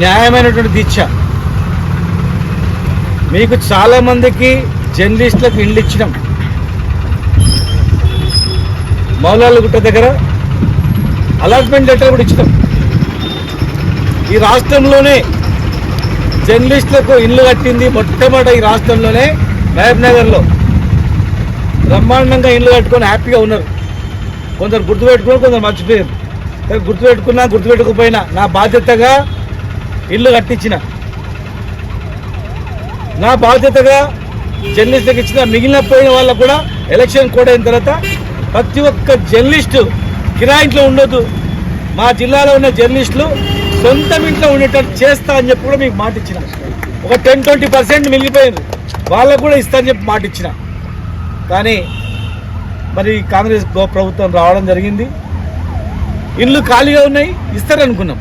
న్యాయమైనటువంటి దీక్ష. మీకు చాలామందికి జర్నలిస్టులకు ఇళ్ళు ఇచ్చినాం. మౌలాలగుట్ట దగ్గర అలాట్మెంట్ లెటర్ కూడా ఇచ్చినాం. ఈ రాష్ట్రంలోనే జర్నలిస్టులకు ఇల్లు కట్టింది మొట్టమొదటి ఈ రాష్ట్రంలోనే మహబూబ్ నగర్లో బ్రహ్మాండంగా ఇల్లు కట్టుకొని హ్యాపీగా ఉన్నారు. కొందరు గుర్తుపెట్టుకున్నారు, కొందరు మర్చిపోయారు. గుర్తుపెట్టుకున్నా గుర్తుపెట్టుకుపోయినా నా బాధ్యతగా ఇల్లు కట్టించిన, నా బాధ్యతగా జర్నలిస్టులకు ఇచ్చిన. మిగిలిన పోయిన వాళ్ళకు కూడా ఎలక్షన్ కోడ్ అయిన తర్వాత ప్రతి ఒక్క జర్నలిస్టు కిరాయింట్లో ఉండొద్దు, మా జిల్లాలో ఉన్న జర్నలిస్టులు సొంతం ఇంట్లో ఉండేటట్టు చేస్తా అని చెప్పి కూడా మీకు మాట ఇచ్చిన. ఒక 10-20% మిగిలిపోయింది, వాళ్ళకు కూడా ఇస్తా అని చెప్పి మాట ఇచ్చిన. కానీ మరి కాంగ్రెస్ ప్రభుత్వం రావడం జరిగింది. ఇళ్ళు ఖాళీగా ఉన్నాయి, ఇస్తారనుకున్నాం.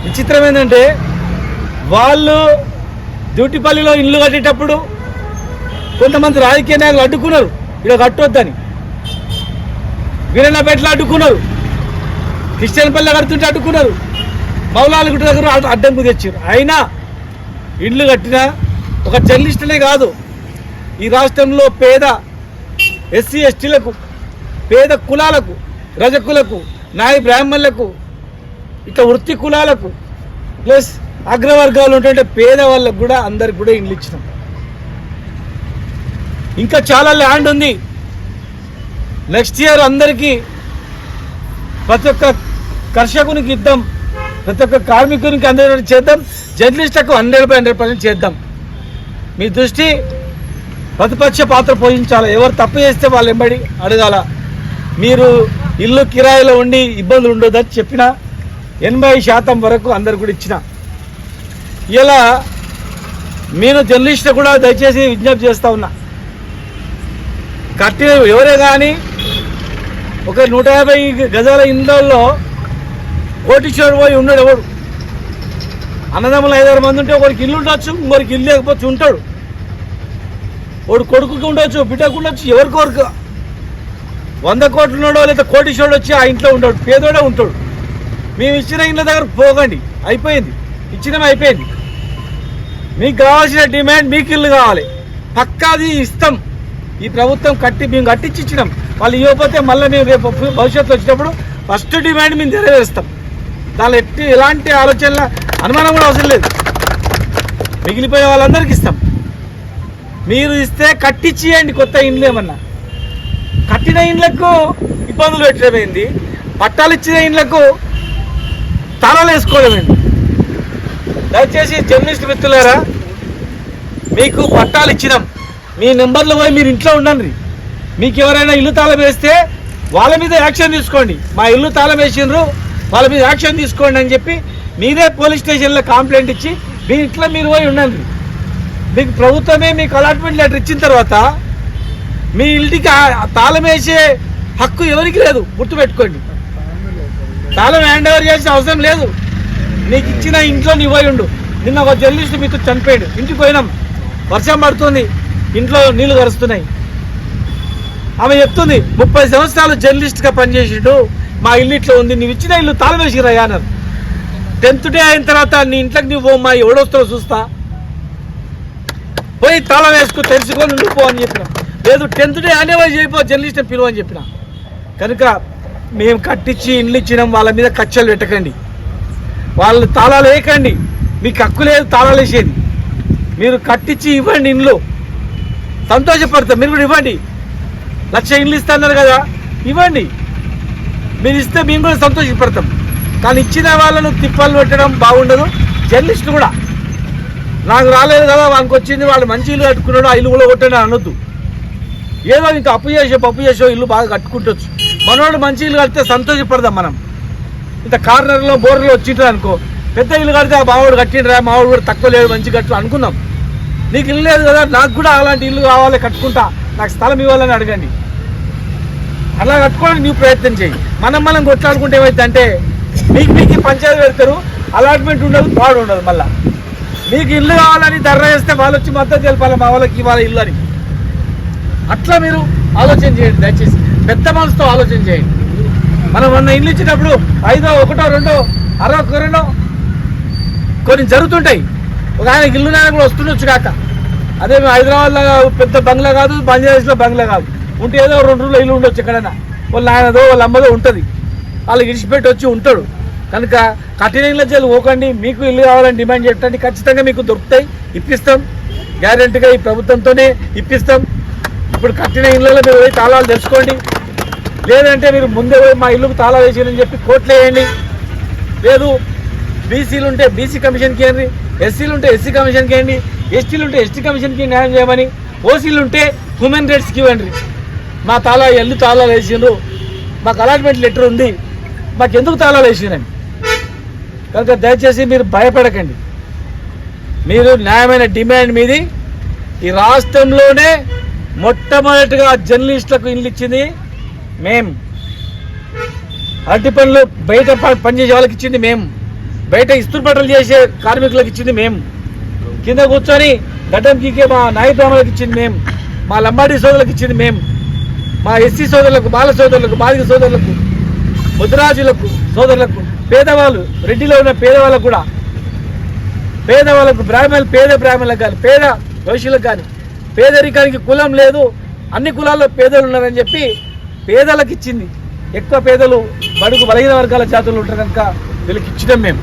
విచిత్రం ఏంటంటే వాళ్ళు డ్యూటీపల్లిలో ఇల్లు కట్టేటప్పుడు కొంతమంది రాజకీయ నాయకులు అడ్డుకున్నారు, ఇక్కడ కట్టొద్దని. వీరన్నపేటలో అడ్డుకున్నారు, క్రిస్టియన్పల్లి కడుతుంటే అడ్డుకున్నారు, మౌలాలగుట్ట దగ్గర అడ్డంకు తెచ్చారు. అయినా ఇళ్ళు కట్టిన ఒక జర్నలిస్టులే కాదు, ఈ రాష్ట్రంలో పేద ఎస్సీ ఎస్టీలకు, పేద కులాలకు, రజకులకు, నాయ బ్రాహ్మణులకు, ఇట్లా వృత్తి కులాలకు, ప్లస్ అగ్రవర్గాలు ఉంటుంటే పేదవాళ్ళకు కూడా అందరికి కూడా ఇల్లు ఇచ్చినాం. ఇంకా చాలా ల్యాండ్ ఉంది. నెక్స్ట్ ఇయర్ అందరికీ ప్రతి ఒక్క కర్షకునికి ఇద్దాం, ప్రతి ఒక్క కార్మికునికి అందరూ చేద్దాం, జర్నలిస్టులకు 100% చేద్దాం. మీ దృష్టి ప్రతిపక్ష పాత్ర పోషించాలి. ఎవరు తప్పు చేస్తే వాళ్ళు ఎంబడి అడగాల. మీరు ఇల్లు కిరాయిలో ఉండి ఇబ్బందులు ఉండొద్దని చెప్పిన 80% వరకు అందరు కూడా ఇచ్చిన. ఇలా నేను జర్నలిస్టు కూడా దయచేసి విజ్ఞప్తి చేస్తూ ఉన్నా, కట్టిన ఎవరే కానీ ఒక 150 గజాల ఇండ్లలో కోటీశ్వరుడు పోయి ఉన్నాడు. ఎవడు అన్నదమ్ములు 5-6 మంది ఉంటే ఒకరికి ఇల్లు ఉండొచ్చు, ఇంకొకరికి ఇల్లు లేకపోతే ఉంటాడు. వాడు కొడుకుకి ఉండొచ్చు, బిడ్డకు ఉండొచ్చు, ఎవరికొరకు 100 కోట్లు ఉన్నాడో లేదా కోటీశ్వరుడు వచ్చి ఆ ఇంట్లో ఉంటాడు, పేదోడే ఉంటాడు. మేము ఇచ్చిన ఇళ్ళ దగ్గర పోకండి, అయిపోయింది, ఇచ్చినవి అయిపోయింది. మీకు కావాల్సిన డిమాండ్ మీకు ఇల్లు కావాలి, పక్కాది ఇస్తాం. ఈ ప్రభుత్వం మేము కట్టించి ఇచ్చినాం. వాళ్ళు ఇవ్వకపోతే మళ్ళీ మేము రేపు భవిష్యత్తులో వచ్చినప్పుడు ఫస్ట్ డిమాండ్ మేము నెరవేరుస్తాం. దానిలో ఎలాంటి ఆలోచనల అనుమానం కూడా అవసరం లేదు. మిగిలిపోయే వాళ్ళందరికీ ఇస్తాం. మీరు ఇస్తే కట్టించేయండి. కొత్త ఇండ్లు ఏమన్నా కట్టిన ఇండ్లకు ఇబ్బందులు పెట్టడమైంది, పట్టాలు ఇచ్చిన ఇండ్లకు తాళాలు వేసుకోవడమైంది. దయచేసి జర్నలిస్ట్ మిత్రులారా, మీకు పట్టాలు ఇచ్చినాం, మీ నెంబర్లు పోయి మీరు ఇంట్లో ఉండండి. మీకు ఎవరైనా ఇల్లు తాళం వేస్తే వాళ్ళ మీద యాక్షన్ తీసుకోండి. మా ఇల్లు తాళం వేసిండ్రు, వాళ్ళ మీద యాక్షన్ తీసుకోండి అని చెప్పి మీరే పోలీస్ స్టేషన్లో కంప్లైంట్ ఇచ్చి మీ ఇంట్లో మీరు పోయి ఉండండి. మీకు ప్రభుత్వమే మీకు అలాట్మెంట్ లెటర్ ఇచ్చిన తర్వాత మీ ఇంటికి తాళం వేసే హక్కు ఎవరికి లేదు, గుర్తుపెట్టుకోండి. తాళం హ్యాండ్ ఓవర్ చేసిన అవసరం లేదు. నీకు ఇచ్చిన ఇంట్లో నీ పోయి ఉండు. నిన్న ఒక జర్నలిస్ట్ మీతో చనిపోయాడు, ఇంటికి పోయినాం, వర్షం పడుతుంది, ఇంట్లో నీళ్లు కరుస్తున్నాయి. ఆమె చెప్తుంది 30 సంవత్సరాలు జర్నలిస్ట్గా పనిచేసిండు, మా ఇల్లు ఇట్లా ఉంది, నువ్వు ఇచ్చిన ఇల్లు తాళం వేసిరయ్యా అన్నారు. 10th డే అయిన తర్వాత నీ ఇంట్లోకి నువ్వు మా ఎవడొస్తావు చూస్తా, పోయి తాళం వేసుకో, తెలుసుకొని ఉండిపో అని చెప్పిన. లేదు 10th డే అనేవాళ్ళు చేయిపో, జర్నలిస్ట్ని పిలువ అని చెప్పిన. కనుక మేము కట్టించి ఇల్లు ఇచ్చినాం, వాళ్ళ మీద కచ్చలు పెట్టకండి, వాళ్ళు తాళాలు వేయకండి. మీకు హక్కు లేదు తాళాలు వేసేది. మీరు కట్టించి ఇవ్వండి, ఇండ్లు సంతోషపడతాం. మీరు కూడా ఇవ్వండి, 1,00,000 ఇండ్లు ఇస్తున్నారు కదా, ఇవ్వండి. మీరు ఇస్తే మేము కూడా సంతోషపడతాం. కానీ ఇచ్చిన వాళ్ళను తిప్పలు పెట్టడం బాగుండదు. జర్నలిస్టులు కూడా నాకు రాలేదు కదా, వానికి వచ్చింది, వాళ్ళు మంచి ఇల్లు కట్టుకున్నాడు, ఆ ఇల్లు కూడా కొట్టాడు అనొద్దు. ఏదో ఇంకా అప్పు చేసో ఇల్లు బాగా కట్టుకుంటొచ్చు. మనోడు మంచి ఇల్లు కడితే సంతోషపడదాం మనం. ఇంత కార్నర్లో బోర్లో వచ్చింటారు అనుకో, పెద్ద ఇల్లు కడితే ఆ మావాడు కట్టిండ్రా, మావాడు కూడా తక్కువ లేదు, మంచి కట్టు అనుకున్నాం. నీకు ఇల్లు లేదు కదా, నాకు కూడా అలాంటి ఇల్లు కావాలి, కట్టుకుంటా, నాకు స్థలం ఇవ్వాలని అడగండి. అలా కట్టుకోవడానికి నువ్వు ప్రయత్నం చేయి. మనం కొట్లాడుకుంటే ఏమైందంటే మీకు పంచాయతీ పెడతారు, అలాట్మెంట్ ఉండదు, పాడు ఉండదు. మళ్ళీ మీకు ఇల్లు కావాలని ధర్నా చేస్తే వాళ్ళు వచ్చి మద్దతు తెలపాలి, మా వాళ్ళకి ఇవ్వాలి ఇల్లు అని. అట్లా మీరు ఆలోచన చేయండి, దయచేసి పెద్ద మనసుతో ఆలోచన చేయండి. మనం మొన్న ఇల్లు ఇచ్చేటప్పుడు 5, 1, 2, 62 కొన్ని జరుగుతుంటాయి. ఒక ఆయన ఇల్లు నాయన కూడా వస్తుండొచ్చు కాక, అదే హైదరాబాద్లో పెద్ద బంగ్లా కాదు, బంగ్లాదేశ్లో బంగ్లా కాదు, ఉంటే ఏదో 2 రోజులు ఇల్లు ఉండొచ్చు ఎక్కడైనా, వాళ్ళ నాయనదో వాళ్ళ అమ్మదో ఉంటుంది, వాళ్ళకి ఇడిచిపెట్టి వచ్చి ఉంటాడు. కనుక కఠిన ఇళ్ళ జైలు పోకండి. మీకు ఇల్లు కావాలని డిమాండ్ చేయటండి, ఖచ్చితంగా మీకు దొరుకుతాయి, ఇప్పిస్తాం, గ్యారెంటీగా ఈ ప్రభుత్వంతోనే ఇప్పిస్తాం. ఇప్పుడు కట్టిన ఇళ్ళలో మీరు పోయి తాళాలు తెచ్చుకోండి, లేదంటే మీరు ముందే పోయి మా ఇల్లుకు తాళాలు వేసేయని చెప్పి కోర్టులు వేయండి. లేదు బీసీలు ఉంటే బీసీ కమిషన్కి వేయండి, ఎస్సీలు ఉంటే ఎస్సీ కమిషన్కి వేయండి, ఎస్టీలు ఉంటే ఎస్టీ కమిషన్కి న్యాయం చేయమని, ఓసీలు ఉంటే హ్యూమన్ రైట్స్కి ఇవ్వండి. మా ఇల్లు తాళాలు వేసిండ్రు, మాకు అలాట్మెంట్ లెటర్ ఉంది, మాకు ఎందుకు తాళాలు వేసిండ్రని. కనుక దయచేసి మీరు భయపడకండి. మీరు న్యాయమైన డిమాండ్ మీది. ఈ రాష్ట్రంలోనే మొట్టమొదటిగా జర్నలిస్టులకు ఇల్లు ఇచ్చింది మేము, అరటి పనులు బయట పనిచేసే వాళ్ళకి ఇచ్చింది మేము, బయట ఇస్త్రీ చేసే కార్మికులకు ఇచ్చింది మేము, కింద కూర్చొని గడ్డం గీకే మా నాయ బ్రాహ్మణులకు ఇచ్చింది మేము, మా లంబాడీ సోదరులకు ఇచ్చింది మేము, మా ఎస్సీ సోదరులకు, బాల సోదరులకు, బాలిక సోదరులకు, ముద్రాజులకు సోదరులకు, పేదవాళ్ళు రెడ్డిలో ఉన్న పేదవాళ్ళకు కూడా, పేదవాళ్ళకు బ్రాహ్మణులు, పేద బ్రాహ్మణులకు కానీ, పేద వైశ్యులకు కానీ, పేదరికానికి కులం లేదు, అన్ని కులాల్లో పేదలు ఉన్నారని చెప్పి పేదలకు ఇచ్చింది. ఎక్కువ పేదలు బడుగు బలహీన వర్గాల జాతులు ఉంటారు కనుక వీళ్ళకి ఇచ్చడం మేము.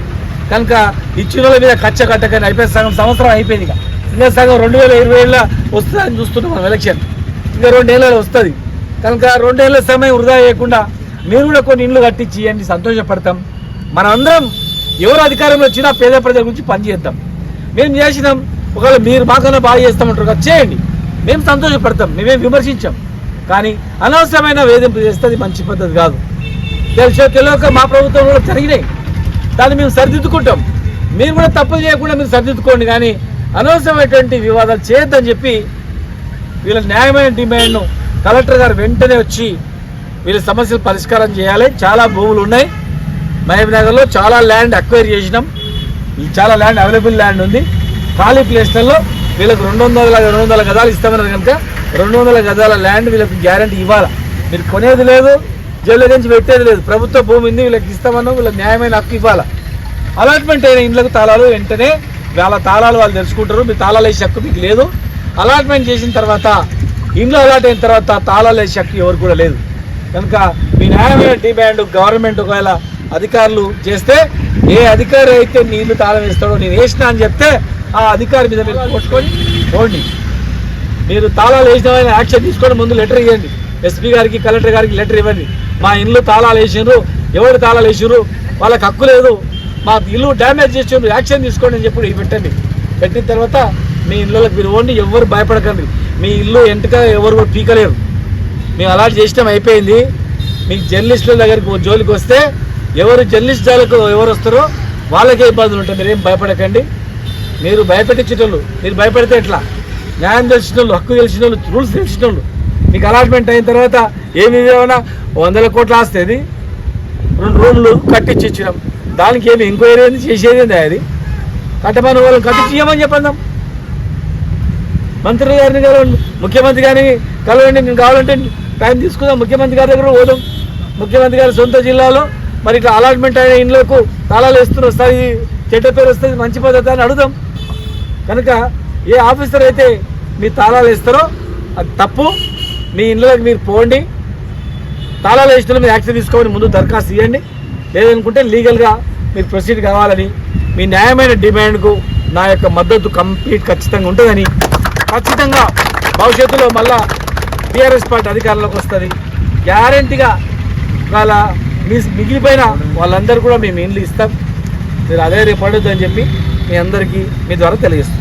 కనుక ఇచ్చిన వాళ్ళ మీద కచ్చ కట్టకని అయిపోయింది, సగం సంవత్సరం అయిపోయింది. ఇంకా సగం 2020లో వస్తుందని చూస్తున్నాం మనం ఎలక్షన్, ఇంకా 2 ఏళ్ళలో వస్తుంది. కనుక 2 ఏళ్ళ సమయం వృధా చేయకుండా మీరు కూడా కొన్ని ఇండ్లు కట్టించి ఇవ్వండి, సంతోషపడతాం. మనం అందరం ఎవరు అధికారంలో వచ్చినా పేద ప్రజల గురించి పనిచేద్దాం. మేము చేసినాం, ఒకవేళ మీరు మాకన్నా బాగా చేస్తామంటారు కదా, చేయండి, మేము సంతోషపడతాం, మేమేం విమర్శించాం. కానీ అనవసరమైన వేధింపు చేస్తే అది మంచి పద్ధతి కాదు. తెలియక మా ప్రభుత్వం కూడా జరిగినాయి, దాన్ని మేము సరిదిద్దుకుంటాం. మీరు కూడా తప్పులు చేయకుండా మీరు సరిదిద్దుకోండి, కానీ అనవసరమైనటువంటి వివాదాలు చేయొద్దని చెప్పి వీళ్ళ న్యాయమైన డిమాండ్ను కలెక్టర్ గారు వెంటనే వచ్చి వీళ్ళ సమస్యలు పరిష్కారం చేయాలి. చాలా భూములు ఉన్నాయి మహబూబ్ నగర్లో, చాలా ల్యాండ్ అక్వైర్ చేసినాం, చాలా ల్యాండ్ అవైలబుల్ ల్యాండ్ ఉంది. ఖాళీ ప్లేస్లలో వీళ్ళకి 200 గజాలు ఇస్తామన్నారు కనుక 200 గజాల ల్యాండ్ వీళ్ళకి గ్యారంటీ ఇవ్వాలి. మీరు కొనేది లేదు, జైలు నుంచి పెట్టేది లేదు, ప్రభుత్వ భూమి ఉంది, వీళ్ళకి ఇస్తామన్నా వీళ్ళకి న్యాయమైన హక్కు ఇవ్వాలి. అలాట్మెంట్ అయిన ఇండ్లకు తాళాలు వెంటనే వాళ్ళ తాళాలు వాళ్ళు తెలుసుకుంటారు. మీ తాళాలు వేసే హక్కు మీకు లేదు. అలాట్మెంట్ చేసిన తర్వాత ఇండ్లు అలాట్ అయిన తర్వాత తాళాలు వేసే హక్కు ఎవరు కూడా లేదు. కనుక మీ న్యాయమైన డిమాండ్ గవర్నమెంట్ ఒకవేళ అధికారులు చేస్తే, ఏ అధికారి అయితే నీ ఇల్లు తాళం వేస్తాడో నేను వేసినా అని చెప్తే ఆ అధికారి మీద మీరు కొట్టుకొని పోండి. మీరు తాళాలు వేసిన యాక్షన్ తీసుకొని ముందు లెటర్ ఇవ్వండి, ఎస్పీ గారికి, కలెక్టర్ గారికి లెటర్ ఇవ్వండి. మా ఇల్లు తాళాలు వేసిండ్రు, ఎవరు తాళాలు వేసిర్రు, వాళ్ళకి హక్కు లేదు, మా ఇల్లు డ్యామేజ్ చేసిండ్రు, యాక్షన్ తీసుకోండి అని చెప్పి పెట్టండి. పెట్టిన తర్వాత మీ ఇళ్ళకి మీరు ఓండి, ఎవరు భయపడకండి. మీ ఇల్లు ఎంటక ఎవరు కూడా పీకలేరు. మేము అలాంటి చేసినాం, అయిపోయింది. మీకు జర్నలిస్టుల దగ్గరికి జోలికి వస్తే ఎవరు జర్నలిస్ట్ జాలకు ఎవరు వస్తారో వాళ్ళకే ఇబ్బందులు ఉంటాయి. మీరేం భయపడకండి. మీరు భయపెట్టించేటోళ్ళు, మీరు భయపడితే ఎట్లా? న్యాయం తెలిసిన వాళ్ళు, హక్కు తెలిసిన వాళ్ళు, రూల్స్ తెలిసిన వాళ్ళు మీకు అలాట్మెంట్ అయిన తర్వాత ఏమి ఏమైనా 100 కోట్ల ఆస్తేది 2 రూమ్లు కట్టించి ఇచ్చినాం, దానికి ఏమి ఎంక్వైరీ ఏంది, చేసేది ఏంది? అది కట్టమని వాళ్ళని కట్టించి ఇవ్వమని చెప్పందాం. మంత్రి గారిని కలవండి, ముఖ్యమంత్రి గారిని కలవండి. నేను కావాలంటే టైం తీసుకుందాం, ముఖ్యమంత్రి గారి దగ్గర పోదాం. ముఖ్యమంత్రి గారి సొంత జిల్లాలో మరి ఇట్లా అలాట్మెంట్ అయిన ఇండ్లకు తాళాలు వేస్తున్న వస్తుంది, చెడ్డ పేరు వస్తుంది, మంచి పద్ధతి అని అడుగుదాం. కనుక ఏ ఆఫీసర్ అయితే మీ తాళాలు వేస్తారో అది తప్పు. మీ ఇండ్లకి మీరు పోండి, తాళాలు వేసిన మీరు యాక్షన్ తీసుకోమని ముందు దరఖాస్తు ఇవ్వండి. లేదనుకుంటే లీగల్గా మీరు ప్రొసీడ్ కావాలని, మీ న్యాయమైన డిమాండ్కు నా యొక్క మద్దతు ఖచ్చితంగా ఉంటుందని, ఖచ్చితంగా భవిష్యత్తులో మళ్ళా టీఆర్ఎస్ పార్టీ అధికారంలోకి వస్తుంది గ్యారంటీగా. వాళ్ళ మిగిలిపోయిన వాళ్ళందరూ కూడా మేము ఇండ్లు ఇస్తాం, మీరు అదే రేపు పడొద్దు అని చెప్పి మీ అందరికీ మీ ద్వారా తెలియజేస్తాం.